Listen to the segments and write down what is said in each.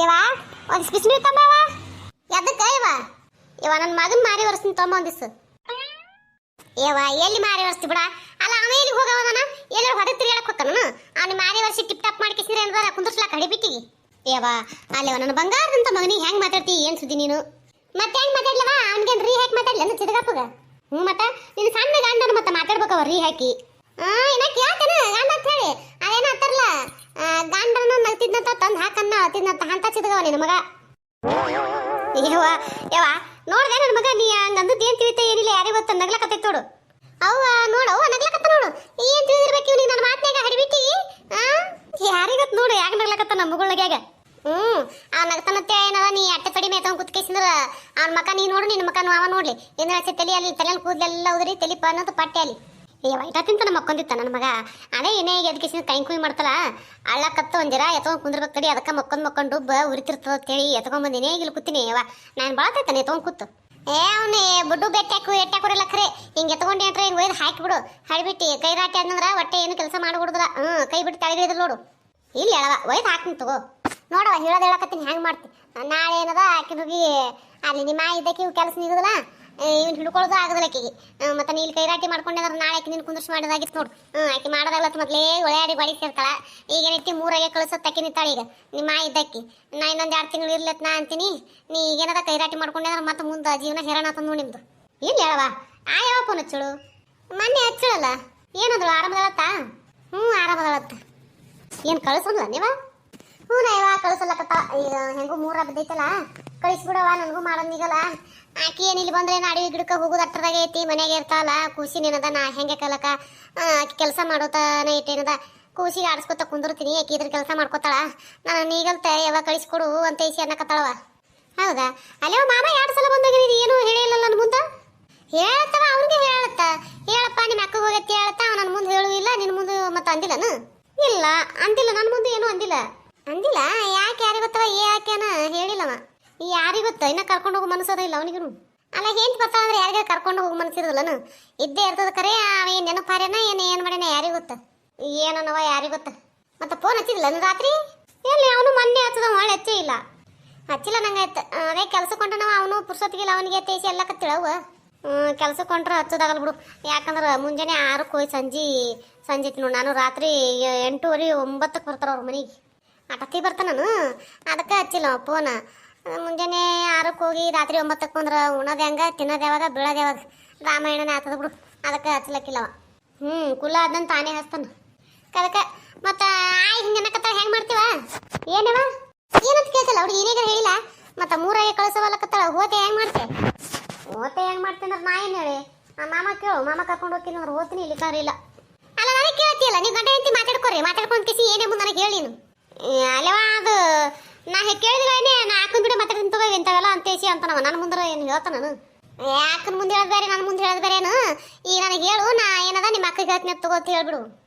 ಇವ ಒಂದು ಬಿಸಿನೀರು ತಂಬವ. ಎದಕ್ಕೆ ಇವ ನನ್ನ ಮಗನ ಮಾರಿ ವರ್ಷನ್ ತೊಂಬ ಒಂದಿವ್ಸ. ಏವ ಎಲ್ಲಿ ಮಾರಿ ವರ್ಷಿ ಬಿಡ. ಅಲ್ಲ ಅವ ಎಲ್ಲಿ ಹೋಗವನ, ಎಲ್ಲರೂ ಹೊರಗೆ ತಿರ್ಗಾಡಕ್ ಹೋಗ್ತಾನ. ಅವ್ನ ಮಾರಿ ವರ್ಷಿ ಟಿಪ್ ಟಾಪ್ ಮಾಡ್ಕಿಸಿದ್ರೆ ಏನಾರ ಕುಂದರ್ಸ್ಲಾಕ ಹಡಿಬಿಟ್ಟಿಗೆ. ಏವ ಅಲ್ಲಿ ನನ್ನ ಬಂಗಾರದಂತ ಮಗನಿಗೆ ಹೆಂಗ್ ಮಾತಾಡ್ತಿ? ಏನ್ ಸುದ್ದಿ ನೀನು? ಮತ್ತೆ ಹೆಂಗ್ ಮಾತಾಡ್ಲವ? ಅವ್ನಿಗೇನು ರೀ ಹಾಕಿ ಮಾತಾಡ್ಲಿ ಅಂದ್ರೆ ಚಿದಗಪ್ಪಗ? ಮತ್ತೆ ನೀನು ಸಣ್ಣ ಗಂಡನ ಮತ್ತೆ ಮಾತಾಡ್ಬೇಕವ ರೀ ಹಾಕಿ. ಏನ ಕೇಳ್ತೇನ ಗಂಡ ಅಂತ ಹೇಳಿ ಅದೇನ ಅಂತಾರಲ್ಲ, ಗಂಡನ ನಗ್ತಿದ್ನಂತ ತಂದು ಹಾಕನ್ನ ತಿನ್ನಂತ ಅಂತ ಚಿದಗವ ನಿನ್ನ ಮಗ. ಯವ್ವ ನೋಡ್ದೆ ನನ್ನ ಮಗ, ನೀ ಹಂಗಂದದ್ದು ಏನ್ ತಿಳಿತ ಏನಿಲ್ಲ, ಯಾರಿಗೆ ಗೊತ್ತ ನಗ್ಲಕತ್ತೈತ್ ನೋಡು. ಅವ್ವ ನೋಡವ್ವ ನಗ್ಲಕತ್ತ ನೋಡು. ಏನ್ ತಿಳಿದಿರ್ಬೇಕು ಇವ್ನಿಗೆ ನನ್ನ ಮಾತನಾಗ ಹಡಿಬಿಟ್ಟಿ? ಯಾರಿಗೆ ಗೊತ್ತ ನೋಡು ಯಾಕೆ ನಗ್ಲಕತ್ತ ನಮ್ಮ ಮಗಳಾಗ್ಯಾಗ. ಆ ನಗ್ತಾನತ್ತೆ ಏನದ, ನೀ ಅಟ್ಟೆ ತಡಿ ಮೇತ ಕುತ್ಕೇಸಿಂದ್ರ ಅವ್ನ ಮಕ ನೀ ನೋಡು, ನಿನ್ನ ಮಕ ಅವ ನೋಡ್ಲಿ. ಏನಾಚೆ ತಲೆ ಅಲ್ಲಿ ತಲೆಯಲ್ಲಿ ಕೂದಲೆಲ್ಲ ಉದ್ರಿ ತಲೆ ಅನ್ನೋದು ಪಟ್ಟೆ ಅಲ್ಲಿ. ವೈಟ ತಿಂತ ನಮ್ಮ ಮಕ್ಕೊಂದಿತ್ತ ನನ್ನ ಮಗ. ಅದೇ ಏನೇ ಎದಕ್ಕೆ ಕೈ ಕುಯ್ ಮಾಡ್ತಾರ, ಅಳ್ಳಕತ್ತ ಒಂದಿರ ಎತ್ಕೊಂಡ್ ಕುಂದಿರ್ಬೇಕು ತಡಿ, ಅದಕ್ಕೆ ಮಕ್ಕೊಂಡು ಡುಬ್ಬ ಉರಿತಿರ್ತದ ಅಂತೇಳಿ ಎತ್ಕೊಂಡ್ಬಂದಿನಿ. ಇಲ್ಲಿ ಕೂತೀನಿ ಯವ್ವ, ನಾನು ಬಾಳ್ತೈತಾನೆ ಎತ್ಕೊಂಡ್ ಕೂತು. ಅವ್ನೇ ಬುಡ್ಡು ಎಟ್ಟಾಕುರಿಲ್ಲ ಖರೆ. ಹಿಂಗೆ ಎತ್ಕೊಂಡು ಏನ್ರ ಹಿಂಗೆ ಒಯ್ದು ಹಾಕಿಬಿಡು, ಹಡಿಬಿಟ್ಟು ಕೈ ರಾಟಿ ಆದ್ನಂದ್ರ ಹೊಟ್ಟೆ ಏನು ಕೆಲಸ ಮಾಡ್ಬಿಡುದ. ಕೈ ಬಿಟ್ಟು ತಳಗಿಳಿದ್ರು ನೋಡು. ಇಲ್ಲಿ ಹೇಳವ ಒಯ್ದು ಹಾಕ್ತೀನಿ ತಗೋ. ನೋಡವ ಹೇಳೋದು ಹೇಳಕತ್ತೀನಿ ಹೆಂಗೆ ಮಾಡ್ತೀನಿ. ನಾಳೆ ಏನದ ಆಕಿಗೆ ಅಲ್ಲಿ ನಿಮ್ಮ ಇದ್ದಕ್ಕೆ ಇವು ಕೆಲಸ ನಿಗುದಿಲ್ಲ, ಇವ್ನು ಹಿಡ್ಕೊಳ್ಳೋದು ಆಗೋದಿಲ್ಲ ಆಕಿಗೆ. ಮತ್ತೆ ನೀ ಇಲ್ಲಿ ಕೈರಾಟಿ ಮಾಡ್ಕೊಂಡ್ರೆ ನಾಳೆ ಆಕಿ ನಿನ್ನ ಕುಂದರ್ಸಿ ಮಾಡೋದಾಗಿತ್ತು ನೋಡು. ಆಕಿ ಮಾಡೋದಾಗಲ್ಲ ಮೊದಲೇ ಒಳ್ಳೆಯಾಡಿ ಬಾಡಿ ಸೇರ್ತಾಳ. ಈಗೇನೈತಿ ಮೂರಾಗೆ ಕಳಿಸೋದು ಆಕಿ ನಿಂತಾಳೆ ಈಗ ನಿಮ್ಮ ಇದ್ದಕ್ಕಿ. ನಾ ಇನ್ನೊಂದು 2 ತಿಂಗಳು ಇರ್ಲತ್ ನಾ ಅಂತೀನಿ. ನೀ ಈಗೇನದ ಕೈರಾಟಿ ಮಾಡ್ಕೊಂಡ್ರೆ ಮತ್ತೆ ಮುಂದೆ ಜೀವನ ಹೆರಾಣ ಆತಂದು ನೋಡಿ ನಿಮ್ದು. ಇಲ್ಲಿ ಹೇಳವ ಯಾವ ಫೋನ್ ಹಚ್ಚಳು? ಮೊನ್ನೆ ಹಚ್ಚಳಲ್ಲ, ಏನಂದ್ರು ಆರಾಮದಳತ್ತ? ಆರಾಮದಳತ್ತ. ಏನು ಕಳಿಸೋದಿಲ್ಲ ನೀವ? ನೈವಾ ಕಳಿಸಲ್ಲಕತ್ತ. ಈಗ ಹೆಂಗೂ 3 ಬಿದ್ದೈತಲ್ಲ, ಕಳಿಸ್ಬಿಡವ, ನನಗೂ ಮಾಡೋದೀಗಲ್ಲ. ಆಕಿ ಏನು ಇಲ್ಲಿ ಬಂದ್ರೆ ಅಡವಿ ಗಿಡಕ್ಕೆ ಹೋಗೋದು ಅಟ್ಟದಾಗ ಐತಿ, ಮನೆಯಾಗೆ ಇರ್ತಾವಲ್ಲ. ಕೂಸಿನೇನದ ನಾ ಹೆಂಗೆ ಕಲಕ ಆಕಿ ಕೆಲಸ ಮಾಡೋತಾನೆ ಐತೇನದ, ಕೂಸಿಗೆ ಆಡಿಸ್ಕೊತ ಕುಂದಿರ್ತೀನಿ. ಆಕಿ ಇದ್ರ ಕೆಲಸ ಮಾಡ್ಕೊತಾಳ. ನಾನು ಈಗಲ್ತೆ ಯಾವಾಗ ಕಳಿಸ್ಕೊಡು ಅಂತ ಐಸಿ ಅನ್ನಕತ್ತಾಳವ. ಹೌದಾ? ಅಲ್ಲೇ ಮಾಮ 2 ಸಲ ಬಂದಾಗ ನೀನು ಏನು ಹೇಳಿಲ್ಲ ನನ್ನ ಮುಂದೆ. ಹೇಳತ್ತವ ಅವ್ನಿಗೆ ಹೇಳತ್ತ, ಹೇಳಪ್ಪ ನಿಮ್ಮ ಅಕ್ಕಗೆ ಹೋಗತ್ತಿ ಹೇಳತ್ತ. ನನ್ನ ಮುಂದೆ ಹೇಳುವಿಲ್ಲ, ನಿನ್ನ ಮುಂದೆ ಮತ್ತೆ ಅಂದಿಲ್ಲನು? ಇಲ್ಲ ಅಂದಿಲ್ಲ, ನನ್ನ ಮುಂದೆ ಏನೂ ಅಂದಿಲ್ಲ. ಅಂದಿಲ್ಲ ಯಾಕೆ? ಯಾರಿಗೆ ಗೊತ್ತವ ಯಾಕೆನ ಹೇಳಿಲ್ಲವ. ಯಾರಿಗೆ ಗೊತ್ತ? ಇನ್ನ ಕರ್ಕೊಂಡು ಹೋಗೋ ಮನಸ್ಸದ ಇಲ್ಲ ಅವನಿಗೂ. ಅಲ್ಲ ಹೆಂಗೆ ಬರ್ತಾಳ ಅಂದ್ರೆ ಯಾರಿಗೆ ಕರ್ಕೊಂಡು ಹೋಗೋ ಮನಸ್ಸಿರೋದಿಲ್ಲನು? ಇದ್ದೇ ಇರ್ತದ ಕರೆ. ಅವೇನು ನೆನಪಾರ್ಯನ ಏನು ಮಾಡ್ಯಾನ ಯಾರಿಗೆ ಗೊತ್ತ? ಏನನವ ಯಾರಿಗೆ ಗೊತ್ತ? ಮತ್ತೆ ಫೋನ್ ಹಚ್ಚಿದಿಲ್ಲ ರಾತ್ರಿ? ಎಲ್ಲಿ ಅವನು ಮೊನ್ನೆ ಹಚ್ಚದ, ಮಾಡಿ ಹಚ್ಚೇ ಇಲ್ಲ. ಹಚ್ಚಿಲ್ಲ ನಂಗೆ ಆಯ್ತು. ಅದೇ ಕೆಲಸಕ್ಕೆ ಕೊಂಡ್ರೆ ಅವನು ಪುರ್ಸೊತ್ತಿಗಿಲ್ಲ, ಅವನಿಗೆ ತೇಸಿ ಎಲ್ಲ ಕತ್ತಿಳವು. ಕೆಲಸಕ್ಕೆ ಕೊಂಡ್ರೆ ಹಚ್ಚೋದಾಗಲ್ಲ ಬಿಡು. ಯಾಕಂದ್ರೆ ಮುಂಜಾನೆ 6ಕ್ಕೆ ಹೋಗಿ ಸಂಜೆ ನೋಡಿ. ನಾನು ರಾತ್ರಿ 8:30 9ಕ್ಕೆ ಬರ್ತಾರ ಅವ್ರ ಮನೆಗೆ. ಆಟಕ್ಕೆ ಬರ್ತಾನು, ಅದಕ್ಕೆ ಹಚ್ಚಿಲ್ಲ ಫೋನ. ಮುಂಜಾನೆ 6ಕ್ಕೆ ಹೋಗಿ ರಾತ್ರಿ 9ಕ್ಕೆ ಬಂದ್ರೆ ಉಣೋದು ಹೆಂಗ, ತಿನ್ನೋದು ಯಾವಾಗ, ಬೀಳೋದು ಯಾವಾಗ? ರಾಮಾಯಣನೇ ಆಗ್ತದ ಬಿಡು, ಅದಕ್ಕೆ ಹಚ್ಲಕ್ಕಿಲ್ಲವ. ಕುಲ ಅದಂತ ತಾನೇ ಹಚ್ತಾನ ಅದಕ್ಕೆ. ಮತ್ತು ಹಿಂಗೆ ಅನ್ನಕತ್ತಾಳ, ಹೆಂಗೆ ಮಾಡ್ತೀವ? ಏನವ ಏನಂತ ಕೇಳ್ಸಲ್ಲ ಅವ್ರಿಗೆ, ಏನೇಗ ಹೇಳಿಲ್ಲ. ಮತ್ತು 3 ಕಳಿಸವಲ್ಲಕತ್ತಾಳ. ಹೋತೆ ಹೆಂಗೆ ಮಾಡ್ತೆ? ಓತೆ ಹೆಂಗೆ ಮಾಡ್ತೀನಿ ಅಂದ್ರೆ ನಾ ಏನು ಹೇಳಿ? ಮಾಮ ಕೇಳು, ಮಾಮ ಕರ್ಕೊಂಡು ಹೋಗ್ತೀನಿ ಅಂದ್ರೆ ಹೋಗ್ತೀನಿ, ಇಲ್ಲಿಕ್ಕಾದ್ರೆ ಇಲ್ಲ. ಅಲ್ಲ ನನಗೆ ಕೇಳ್ತಿಯಲ್ಲ, ನೀವು ಗಂಟೆ ಹೆಂಡತಿ ಮಾತಾಡ್ಕೊಂಡು ಕಿಸಿ ಏನೇ ಮುಂದೆ ನನಗೆ ಹೇಳಿ ನೀನು. ಅಲ್ಲವಾ ಅದು ನಾ ಕೇಳಿದ್ರೇನೆ, ನಾ ಹಾಕೊಂಡ್ ಬಿಡ ಮಾತಾಡ್ತೀನಿ ತಗೋ ಇಂಥವೆಲ್ಲ ಅಂತೇಸಿ ಅಂತನವ. ನನ್ನ ಮುಂದೆ ಏನು ಹೇಳ್ತಾನ ನಾನು? ಯಾಕನ್ ಮುಂದೆ ಹೇಳೋದು ಬೇರೆ, ನನ್ನ ಮುಂದೆ ಹೇಳೋದು ಬೇರೇನು? ಈಗ ನನಗೆ ಹೇಳು, ನಾ ಏನದ ನಿಮ್ಮ ಅಕ್ಕಗೆ ಹೇಳ್ತೀನಿ ತಗೋ ಅಂತ ಹೇಳ್ಬಿಡು.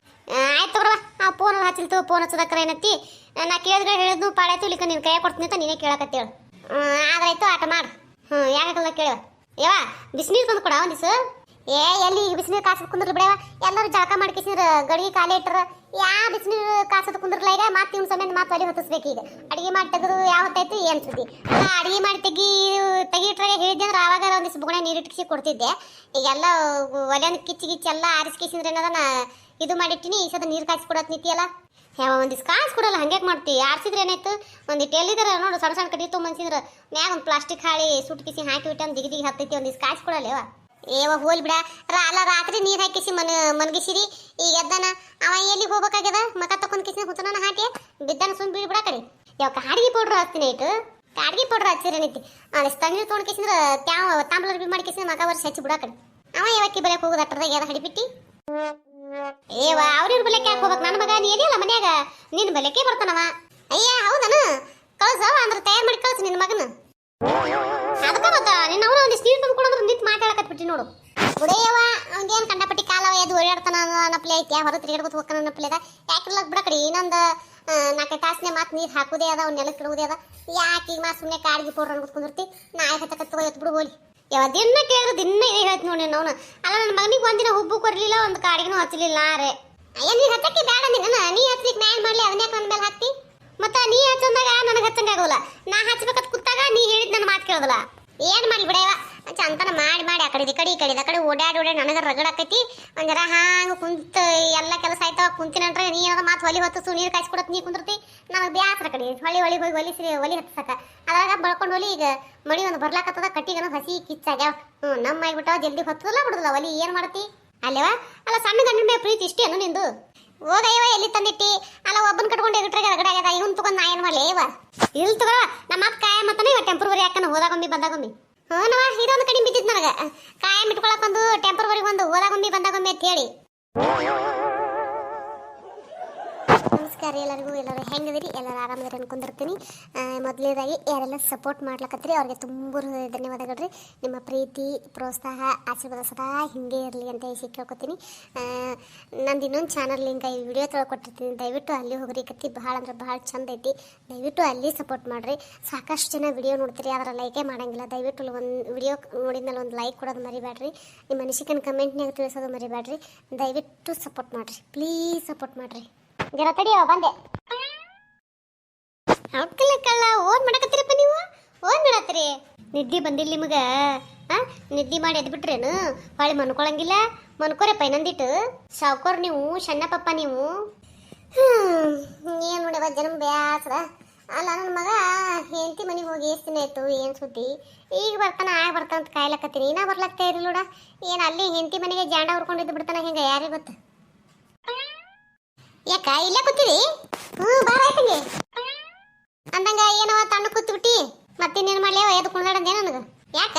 ಆಯ್ತು ತಗೊಳವ, ಆ ಫೋನ್ ಹಚ್ಚಿಲ್ತು. ಫೋನ್ ಹಚ್ಚೋದಕ್ಕರ ಏನತ್ತಿ? ನಾ ಕೇಳಿದ್ರೆ ಹೇಳಿದ್ನು ಪಾಡಾಯ್ತು, ಇಲ್ಲಿಕ ನೀನು ಕೈ ಕೊಡ್ತೀನಿ ಅಂತ ನೀನೇ ಕೇಳಕತ್ತೇಳು. ಆದ್ರಾಯ್ತು, ಆಟ ಮಾಡು. ಯಾಕಲ್ಲ ಕೇಳುವ. ಯವ್ವ ಬಿಸಿನೀರು ತಂದು ಕೊಡ ಒಂದಿವ್ಸ. ಎಲ್ಲಿ ಈಗ ಬಿಸಿನೀರು ಕಾಸದ ಕುಂದ್ರಲಿ ಬಿಡವ. ಎಲ್ಲರೂ ಜಳಕ ಮಾಡ್ಕಿಸಿದ್ರೆ ಗಡಿಗೆ ಖಾಲಿ ಇಟ್ಟರ ಬಿಸಿನೀರು ಕಾಸದ ಕುಂದ್ರಲ್ಲ. ಈಗ ಮತ್ತೆ ಇವ್ನ ಸಮೇತ ಮತ್ತೆ ಒಲೆ ಹೊತ್ತಿಸ್ಬೇಕು. ಈಗ ಅಡಿಗೆ ಮಾಡಿ ತೆಗೆದು ಯಾವ ಹೊತ್ತಾಯ್ತು ಏನು ಸುದ್ದಿ? ಅಡಿಗೆ ಮಾಡಿ ತೆಗಿಟ್ರಾಗ ಹೇಳಿದ್ದೆ ಅಂದ್ರೆ ಆವಾಗ ಒಂದಿವ್ಸ ಬುಗಣೆ ನೀರು ಇಟ್ಟಿಸಿ ಕೊಡ್ತಿದ್ದೆ. ಈಗೆಲ್ಲ ಒಲೆಯನ್ನು ಕಿಚ್ಚಿ ಎಲ್ಲ ಆರಿಸ್ಕಿಸಿದ್ರೆ ಏನದ ನಾ ಇದು ಮಾಡಿಟ್ಟಿನಿ. ಈ ಸದ ನೀರು ಕಾಯಿಸಿ ಕೊಡೋದು ನಿಂತಿಯಲ್ಲ. ಯಾವ ಒಂದಿವ್ಸ ಕಾಸು ಕೊಡಲ್ಲ, ಹಂಗೆ ಮಾಡ್ತೀವಿ. ಆರಿಸಿದ್ರೆ ಏನಾಯ್ತು? ಒಂದಿಟ್ಟು ಎಲ್ಲಿದ್ರೆ ನೋಡು, ಸಣ್ಣ ಸಣ್ಣ ಕಡಿ ತೊಗೊಂಬಂದಿದ್ರೆ ಮ್ಯಾಗ ಒಂದು ಪ್ಲಾಸ್ಟಿಕ್ ಹಾಳಿ ಸುಟ್ಟು ಕಿಸಿ ಹಾಕಿಬಿಟ್ಟು ಒಂದು ದಿಗಿ ಹತ್ತೈತಿ. ಒಂದಿವ್ಸ ಕಾಸು ಕೊಡಲ್ಲ. ಹೋಲ್ ಬಿಡ. ಅಲ್ಲ ರಾತ್ರಿ ನೀರು ಹಾಕಿಸಿ ಮನ್ಗಿಸಿರಿ. ಈಗ ಎದ್ದಾನ ಅವ ಎಲ್ಲಿಗೆ ಹೋಗ್ಬೇಕಾಗ್ಯದ? ಮಕ ತಕೊಂಡ್ ಕಿಸಿ ಹುತ್ತನ ಹಾಕಿ ಬಿದ್ದಾನ ಸುಮ್ ಬೀಳ್ಬಿಡ ಕಡೆ. ಯಾವ ಕಾಡಿಗೆ ಪೌಡ್ರ್ ಹಚ್ತೀನಿ ಆಯ್ತು. ಕಾಡಿಗೆ ಪೌಡ್ರ್ ಹಚ್ಚಿರೇನೈತಿ. ಅಲ್ಲಿ ತಣ್ಣೀರು ತೊಗೊಂಡು ಕಿಸಿದ್ರೆ ತಾಂಬಲರ್ ಬಿ ಮಾಡಿ ಕಿಸಿ ಮಕ ವರ್ಷ ಹಚ್ಚಿ ಬಿಡ ಕಡೆ. ಅವ ಯಾವಕ್ಕಿ ಬೆಳಕ್ಕೆ ಹೋಗೋದು ಅಟ್ಟದಾಗ ಯಾರು ಹಡಿಬಿಟ್ಟಿ? ಅವ್ರಿವ್ರ ಬೆಳಕ್ಕೆ ಯಾಕೆ ಹೋಗ್ಬೇಕು? ನನ್ನ ಮಗ ನೀ ಏನಿಲ್ಲ ಮನ್ಯಾಗ, ನಿನ್ನ ಬೆಳಕ್ಕೆ ಬರ್ತಾನವ. ಅಯ್ಯ ಹೌದನ? ಕಳ್ಸವ ಅಂದ್ರೆ ತಯಾರು ಮಾಡಿ ಕಳ್ಸು ನಿನ್ನ ಮಗನ. ಅದಕ್ಕೆ ಮತ್ತ ನಿನ್ನ ಅವನು ಒಂದಿಷ್ಟು ನೀರು ತಂದ್ಕೊಡಂದ್ರೆ ನಿಂತು ಮಾತಾಡಕತ್ಬಿಟ್ಟಿ ನೋಡು. ಬಿಡೇಯವ ಅವ್ನಿಗೇನು ಕಂಡಪಟ್ಟಿ ಕಾಲವ ಎದ್ದು ಓಡಾಡ್ತಾನ ಅನ್ನಪ್ಲೆ ಐತಿ. ಹೊರ ತಿರುಗಾಡ್ಕೊತ ಹೋಗ್ತಾನ ಅನ್ನಪ್ಲೆ ಅದ. ಯಾಕಿರ್ಲಕ್ ಬಿಡ ಕಡೆ. ಇನ್ನೊಂದು 4 ತಾಸನೆ ಮಾತು ನೀರು ಹಾಕೋದೇ ಅದ, ಅವ್ನ ನೆಲಕ್ಕೆ ಇಡುವುದೇ ಅದ. ಯಾಕೆ ಈಗ ಸುಮ್ಮನೆ ಕಾಡಿಗೆ ಪೌಡ್ರ್ ಅನ್ಕೊತ್ಕೊಂಡಿರ್ತಿ? ನಾಯಿ ಹತ್ತಕತ್ತವ ಎತ್ತು ಬಿಡು ಹೋಲಿ. ಯಾವ ದಿನ ಕೇಳಿದ್ರೆ ದಿನ ಇದೇ ಹೇಳ್ತಿ ನೋಡಿ ಅವನು. ಅಲ್ಲ ನನ್ನ ಮಗನಿಗೆ ಒಂದಿನ ಹುಬ್ಬು ಕೊರಲಿಲ್ಲ, ಒಂದು ಕಾಡಿಗೂ ಹಚ್ಚಲಿಲ್ಲ. ಅಯ್ಯ ನೀ ಹಚ್ಚಕ್ಕೆ ಬೇಡ, ನೀ ಹಚ್ಲಿಕ್ಕೆ ನಾ ಏನು ಮಾಡಲಿ? ಅದನ್ಯಾಕೆ ನನ್ನ ಮೇಲೆ ಹಾಕ್ತಿ? ಮತ್ತೆ ನೀ ಹಚ್ಚಂದಾಗ ನನಗೆ ಹಚ್ಚಂಗ ಆಗೋಲ್ಲ. ನಾ ಹಚ್ಬೇಕಂತ ಕೂತಾಗ ನೀ ಹೇಳಿದ್ ನನ್ನ ಮಾತು ಕೇಳೋದಿಲ್ಲ. ಏನ್ ಮಾಡ್ಲಿ ಬಿಡವ ಚಂತನ ಮಾಡಿ ಆ ಕಡೆ ಈ ಕಡೆ ಓಡಾಡಿ ನನಗೆ ರಗಡಾಕೈತಿ. ಒಂದರ ಹಾಂಗ ಕುಂತ ಎಲ್ಲ ಕೆಲಸ ಆಯ್ತಾವ ಕುಂತಿನಂದ್ರೆ ನೀ ಏನೋ ಮಾತು ಹೊಲಿ ಹೊತ್ತು ನೀರು ಕಾಯಿಸಿ ಕೊಡತ್ ನೀ ಕುಂದಿರ್ತಿ. ನನಗೆ ಬ್ಯಾಸ್ರ ಕಡೆ ಹೊಳಿ ಹೋಗಿ ಒಲಿ ಹತ್ತಸಕ ಅದ್ರಾಗ ಬಳ್ಕೊಂಡು ಹೋಲಿ. ಈಗ ಮಳಿ ಒಂದು ಬರ್ಲಾಕತ್ತದ ಕಟ್ಟಿಗನ ಹಸಿ ಕಿಚ್ಚಾಗ್ಯಾವ. ನಮ್ಮ ಆಗಿಬಿಟ್ಟಾವ ಜಲ್ದಿ ಹೊತ್ತದಲ್ಲ ಬಿಡುದಿಲ್ಲ ಒಲಿ. ಏನ್ ಮಾಡ್ತಿ ಅಲ್ಲೇವಾ? ಅಲ್ಲ ಸಣ್ಣ ಗಂಡಿನ ಮೇಲೆ ಪ್ರೀತಿ ಇಷ್ಟೇನು ನಿಂದು? ಹೋಗಯ್ಯವ ಎಲ್ಲಿ ತಂದಿಟ್ಟಿ? ಅಲ್ಲ ಒಬ್ಬನ ಕಟ್ಕೊಂಡು ಇಟ್ರೆ ರಗಡ ಆಗ್ಯದ. ಇವನ್ ತಗೊಂಡ್ ನಾ ಏನ್ ಮಾಡ್ಲಿ ಇವ? ಇಲ್ಲಿ ತಗೋ ನಮ್ಮ ಅಪ್ಪ ಕಾಯ ಮತ್ತನ ಇವ ಟೆಂಪ್ರವರಿ ಹಾಕನ ಹೋದಾಗೊಮ್ಮಿ ಬಂದಾಗೊಮ್ಮಿ. ನವ ಇದೊಂದು ಕಡಿಮೆ ಬಿದ್ದಿತ್ತು ನನಗೆ. ಕಾಯಂ ಇಟ್ಕೊಳಕ್ ಒಂದು ಟೆಂಪರ್ವರಿ ಒಂದು ಹೋದಾಗೊಮ್ಮೆ ಬಂದಾಗೊಮ್ಮೆ ಅಂತ ಹೇಳಿ. ನಮಸ್ಕಾರ ಎಲ್ಲರಿಗೂ. ಎಲ್ಲರೂ ಹೆಂಗದಿರಿ? ಎಲ್ಲರೂ ಆರಾಮದಿರಿ ಅನ್ಕೊಂಡಿರ್ತೀನಿ. ಮೊದಲನೇದಾಗಿ ಯಾರೆಲ್ಲ ಸಪೋರ್ಟ್ ಮಾಡ್ಲಕತ್ತೀರಿ ಅವ್ರಿಗೆ ತುಂಬ ಧನ್ಯವಾದಗಳು ರೀ. ನಿಮ್ಮ ಪ್ರೀತಿ ಪ್ರೋತ್ಸಾಹ ಆಶೀರ್ವಾದ ಸದಾ ಹಿಂಗೆ ಇರಲಿ ಅಂತ ಕೇಳ್ಕೊತೀನಿ. ನಂದು ಇನ್ನೊಂದು ಚಾನಲ್ ಲಿಂಕ್ ಈ ವಿಡಿಯೋ ಕೊಟ್ಟಿರ್ತೀನಿ, ದಯವಿಟ್ಟು ಅಲ್ಲಿ ಹೋಗ್ರಿ. ಕತ್ತಿ ಭಾಳ ಅಂದ್ರೆ ಭಾಳ ಚಂದ ಐತಿ. ದಯವಿಟ್ಟು ಅಲ್ಲಿ ಸಪೋರ್ಟ್ ಮಾಡಿರಿ. ಸಾಕಷ್ಟು ಜನ ವಿಡಿಯೋ ನೋಡ್ತೀರಿ ಅದರ ಲೈಕೇ ಮಾಡೋಂಗಿಲ್ಲ. ದಯವಿಟ್ಟು ಒಂದು ವಿಡಿಯೋ ನೋಡಿದ್ಮೇಲೆ ಒಂದು ಲೈಕ್ ಕೊಡೋದು ಮರಿಬೇಡ್ರಿ. ನಿಮ್ಮ ಅನಿಸಿಕೆನ ಕಮೆಂಟ್ನಾಗ ತಿಳಿಸೋದು ಮರಿಬೇಡ್ರಿ. ದಯವಿಟ್ಟು ಸಪೋರ್ಟ್ ಮಾಡಿರಿ, ಪ್ಲೀಸ್ ಸಪೋರ್ಟ್ ಮಾಡಿರಿ. ಜರ ತಡಿಯೋ ಬಂದೆ. ಕಳ್ಳ ಓನ್ ಮಾಡಕತ್ತೀರಪ್ಪ ನೀವು? ಓನ್ ಮಾಡತ್ತೀರಿ? ನಿದ್ದೆ ಬಂದಿಲ್ಲ ನಿಮಗೆ? ನಿದ್ದೆ ಮಾಡಿ ಎದ್ಬಿಟ್ರೇನು? ಹೊಳೆ ಮನ್ಕೊಳಂಗಿಲ್ಲ? ಮನ್ಕೋರಪ್ಪ ಇನ್ನೊಂದಿಟ್ಟು. ಸಾವ್ಕೋರ್ ನೀವು, ಸಣ್ಣಪ್ಪ ನೀವು. ಏನು ನೋಡ್ಯವ ಜನ್ಮ ಬ್ಯಾಸರ. ಅಲ್ಲ ನನ್ನ ಮಗ ಹೆಂಡತಿ ಮನೆಗೆ ಹೋಗಿ ಎಷ್ಟು ದಿನ ಆಯ್ತು? ಏನು ಸುದ್ದಿ? ಈಗ ಬರ್ತಾನ ಅಂತ ಕಾಯ್ಲಕತ್ತೀನಿ. ನಾ ಬರ್ಲಾಗ್ತಾ ಇರಲಿಲ್ಲ ನೋಡ. ಏನು ಅಲ್ಲಿ ಹೆಂಡತಿ ಮನೆಗೆ ಜಾಂಡ ಹುರ್ಕೊಂಡಿದ್ದು ಬಿಡ್ತಾನ ಹೆಂಗೆ? ಯಾರಿಗೆ ಗೊತ್ತು? ಯಾಕ ಇಲ್ಲೇ ಕೂತೀರಿ? ಬಾರ ಆಯ್ತಂಗೆ ಅಂದಂಗ ಏನವ ತಣ್ಣ ಕೂತ್ಬಿಟ್ಟಿ. ಮತ್ತಿನ್ನೇನು ಮಾಡ್ಲಿ? ಎದ್ದು ಕುಣ್ದಾಡಂದೇ ನನಗೆ ಯಾಕ?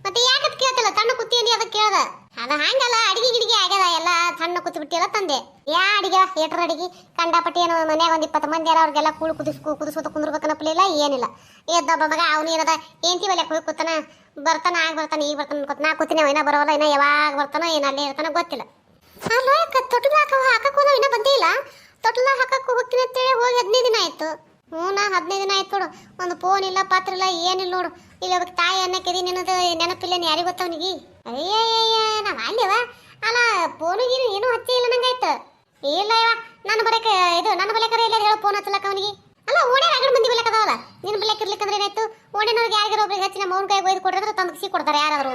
ಮತ್ತೆ ಯಾಕತ್ ಕೇಳ್ತಲ್ಲ? ತಣ್ಣ ಕೂತಿ ಅಂದಿ ಅದಕ್ಕೆ ಕೇಳ್ದ. ಅದ ಹಂಗಲ್ಲ, ಅಡಿಗೆ ಆಗ್ಯದ ಎಲ್ಲ ತಣ್ಣ ಕೂತ್ಬಿಟ್ಟಿ ಎಲ್ಲ ತಂದೆ. ಯಾ ಅಡಿಗೆ ಏಟ್ರ ಅಡಿಗೆ ಕಂಡಪಟ್ಟಿ ಏನೋ ಮನ್ಯಾಗ ಒಂದು 20 ಮಂದಿ ಯಾರ ಅವ್ರಿಗೆಲ್ಲ ಕೂಳು ಕುದಿಸ್ಕೋತ ಕುಂದ್ರಬೇಕನ್ನಪ್ಪಲಿಲ್ಲ ಏನಿಲ್ಲ. ಎದ್ದೊಬ್ಬ ಮಗ ಅವನು ಏನದ ಏಂತಿ ಬಲ್ಯಾಕ ಹೋಗಿ ಕೂತಾನ. ಬರ್ತಾನ ಈಗ ಬರ್ತಾನ ನಾ ಕೂತಿನ ಏನೋ ಬರೋಲ್ಲ. ಏನೋ ಯಾವಾಗ ಬರ್ತಾನೋ ಏನೋ ಅಲ್ಲೇ ಇರ್ತಾನೋ ಗೊತ್ತಿಲ್ಲ. ಅಲ್ಲ ತೊಟ್ಟಲ ಹಾಕಕ್ ಹೋದ ಇನ್ನೂ ಬಂದೇ ಇಲ್ಲ. ತೊಟ್ಟಲ ಹಾಕಕ್ ಹೋಗ್ತೀನಿ ಅಂತೇಳಿ ಹೋಗಿ 15 ದಿನ ಆಯ್ತು. ನಾ 15 ದಿನ ಆಯ್ತು ನೋಡು. ಒಂದು ಫೋನ್ ಇಲ್ಲ ಪಾತ್ರ ಇಲ್ಲ ಏನಿಲ್ಲ ನೋಡು. ಇಲ್ಲಿ ಒಬ್ಬ ತಾಯಿ ಅನ್ನಕ್ಕೆದಿ ನಿನ್ನದು ನೆನಪಿಲ್ಲ ಯಾರಿಗೆ ಗೊತ್ತವನಿಗೆ? ಅಯ್ಯಯ್ಯ ನಾವು ಅಲ್ಲಿವ. ಅಲ್ಲ ಫೋನಿಗೆ ಏನೂ ಹಚ್ಚಿ ಇಲ್ಲ ನಂಗಾಯ್ತು. ಇಲ್ಲ ಇವ ನನ್ನ ಬರಕ್ಕೆ ಇದು ನನ್ನ ಬಲೆಕರ ಇಲ್ಲ ಹೇಳೋ ಫೋನ್ ಹಚ್ಚಲಕ್ಕ ಅವನಿಗೆ. ಅಲ್ಲ ಓಣೆ ರಗಡ್ ಮಂದಿ ಬಲೆಕದಾವಲ್ಲ. ನಿನ್ನ ಬಲೆಕ್ ಇರ್ಲಿಕ್ಕಂದ್ರೆ ಏನಾಯ್ತು? ಓಣೆನವ್ರಿಗೆ ಯಾರಿಗಾರ ಒಬ್ರಿಗೆ ಹಚ್ಚಿ ನಮ್ಮ ಅವ್ನ ಕೈ ಒಯ್ದು ಕೊಟ್ಟಿದ್ರೆ ತಂದು ಸಿ ಕೊಡ್ತಾರೆ ಯಾರಾದ್ರು.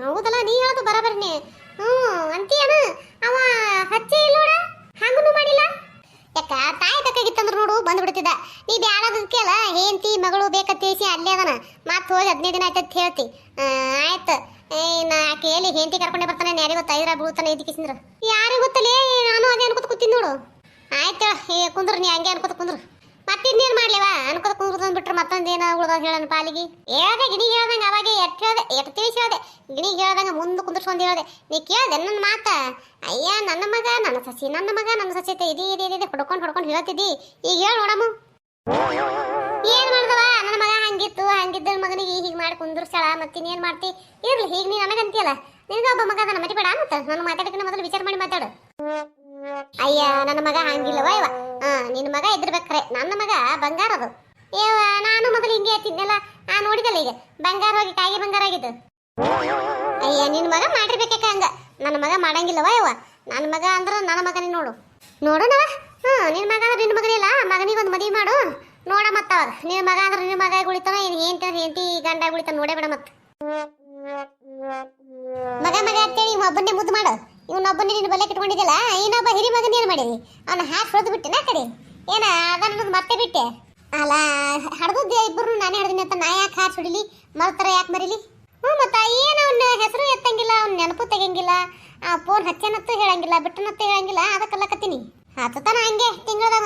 ಹೌದಲ್ಲ ನೀ ಹೇಳೋದು ಬರಬರಿನಿ. ಅಂತೀಯನ ಅವ ಹಚ್ಚಿ ಇಲ್ಲ ನೋಡ. ಹಂಗೂ ಮಾಡಿಲ್ಲ. ಯಾಕ ತಾಯಿ ಬೇಕಾಗಿತ್ತಂದ್ರೆ ನೋಡು ಬಂದ್ಬಿಡ್ತಿದ್ದ. ನೀ ಬ್ಯಾಡದಕ್ಕೆಲ್ಲ ಹೆಂಡತಿ ಮಗಳು ಬೇಕತ್ತೇಸಿ ಅಲ್ಲೇ ಅದನ ಮತ್ತೆ ಹೋಗಿ 15 ದಿನ ಆಯ್ತಂತ ಹೇಳ್ತಿ. ಆಯ್ತು ನಾ ಆಕೆ ಎಲ್ಲಿ ಹೆಂಡತಿ ಕರ್ಕೊಂಡೆ ಬರ್ತಾನೆ ಯಾರಿಗೆ ಗೊತ್ತ? ಐದ್ರ ಬೀಳ್ತಾನೆ ಇದಕ್ಕಿಸಿಂದ್ರ ಯಾರಿಗೆ ಗೊತ್ತಲೇ? ನಾನು ಅದೇ ಅನ್ಕೋತ ಕೂತೀನಿ ನೋಡು. ಆಯ್ತು ಕುಂದ್ರು ನೀ ಹಂಗೆ ಅನ್ಕೋತ ಕುಂದ್ರು. ಮತ್ತಿನ್ನೇನು ಮಾಡ್ಲೇವ? ಅನ್ಕೋತ ಕುಂದ್ರದನ್ ಬಿಟ್ರೆ ಮತ್ತೊಂದೇನ ಉಳ್ದ ಹೇಳೋಣ ಪಾಲಿಗೆ. ಹೇಳ್ದೆ ಗಿಣಿಗೆ ಹೇಳ್ದಂಗೆ ಅವಾಗೆ ಎಟ್ಟು ತಿಳಿಸಿ ಹೇಳ್ದೆ. ಗಿಣಿಗೆ ಹೇಳ್ದಂಗೆ ಮುಂದೆ ಕುಂದ್ರಸ್ಕೊಂಡು ಹೇಳ್ದೆ. ನೀ ಕೇಳ್ದೆ ನನ್ನ ಮಾತ? ಅಯ್ಯ ನನ್ನ ಮಗ ನನ್ನ ಸಸಿ ಇದೇ ಹೊಡ್ಕೊಂಡು ಹೇಳ್ತಿದ್ದಿ. ಈಗ ಹೇಳಿ ನೋಡಮ್ಮ ಏನ್ ಮಾಡ್ದವ? ನನ್ನ ಮಗ ಹಂಗಿದ್ದ ಮಗನಿಗೆ ಹೀಗೆ ಮಾಡಿ ಕುಂದ್ರಸ್ತಾಳ. ಮತ್ತಿನ್ನೇನು ಮಾಡ್ತಿ? ಇರ್ಲಿ ಹೀಗೆ ನೀನು ನನಗಂತೀಯಲ್ಲ. ನಿನಗೆ ಒಬ್ಬ ಮಗ ಅದನ್ನ ಮರಿಬೇಡ ಅಂತ ನಾನು ಮಾತಾಡೋದಕ್ಕೆ ಮೊದಲು ವಿಚಾರ ಮಾಡಿ ಮಾತಾಡು. ಅಯ್ಯ ನನ್ನ ಮಗ ಹಂಗಿಲ್ಲವ ಇವ. ನಿನ್ನ ಮಗ ಇದ್ರಬೇಕ್ರೆ ನನ್ನ ಮಗ ಬಂಗಾರದು. ಏವ ನಾನು ಮೊದಲು ಹಿಂಗೆ ತಿನ್ನೆಲ್ಲ ನೋಡಿದಲ್ಲ. ಈಗ ಬಂಗಾರ ಹೋಗಿ ಕಾಯಿಗೆ ಬಂಗಾರ ಆಗಿದ್ದು. ಅಯ್ಯ ನಿನ್ನ ಮಗ ಮಾಡಿರ್ಬೇಕ ಹಂಗ. ನನ್ನ ಮಗ ಮಾಡಂಗಿಲ್ಲವ ಇವ. ನನ್ನ ಮಗ ಅಂದ್ರೆ ನನ್ನ ಮಗನೇ ನೋಡು. ನೋಡೋಣವ. ನಿನ್ನ ಮಗ ಅಂದ್ರೆ ನಿನ್ನ ಮಗನಿಲ್ಲ. ಮಗನಿಗೊಂದು ಮದುವೆ ಮಾಡು ನೋಡ. ಮತ್ತ ಅವಾಗ ನಿನ್ನ ಮಗ ಅಂದ್ರೆ ನಿನ್ನ ಮಗ ಉಳಿತಾನ. ಏನು ಹೆಂಡತಿ ಗಂಡ ಉಳಿತಾನ ನೋಡೇ ಬೇಡ. ಮತ್ತೆ ಮಗ ಅಂತೇಳಿ ಒಬ್ಬನ್ನೇ ಮುದ್ದು ಮಾಡು. ಇವನೊಬ್ಬನೇ ನಿನ್ನ ಬಲೆ ಇಟ್ಕೊಂಡಿದ್ದಿಲ್ಲ. ಇನ್ನೊಬ್ಬ ಹಿರಿ ಮಗನ ಏನು ಮಾಡಿದಿ? ಅವನ ಹಾಕಿ ಹೊಡೆದು ಬಿಟ್ಟೆ ನಾ ಕಡೆ ಏನ ಅದನ್ನ ಮತ್ತೆ ಬಿಟ್ಟೆ. ಅಲ್ಲ ಹಡ್ದದ್ದೆ ಇಬ್ಬರು ನಾನೇ ಹಡ್ದಿನಿ ಅಂತ ನಾ ಯಾಕೆ ಹಾಕಿ ಹೊಡಿಲಿ? ಮಲ್ತರ ಯಾಕೆ ಮರಿಲಿ? ಮತ್ತೆ ಏನು ಅವನ ಹೆಸರು ಎತ್ತಂಗಿಲ್ಲ, ಅವ್ನ ನೆನಪು ತೆಗಂಗಿಲ್ಲ, ಫೋನ್ ಹಚ್ಚನತ್ತು ಹೇಳಂಗಿಲ್ಲ, ಬಿಟ್ಟನತ್ತು ಹೇಳಂಗಿಲ್ಲ. ಅದಕ್ಕೆಲ್ಲಕತ್ತೀನಿ. ಹತ್ತತಾನ ಹಂಗೆ ತಿಂಗಳದಾಗ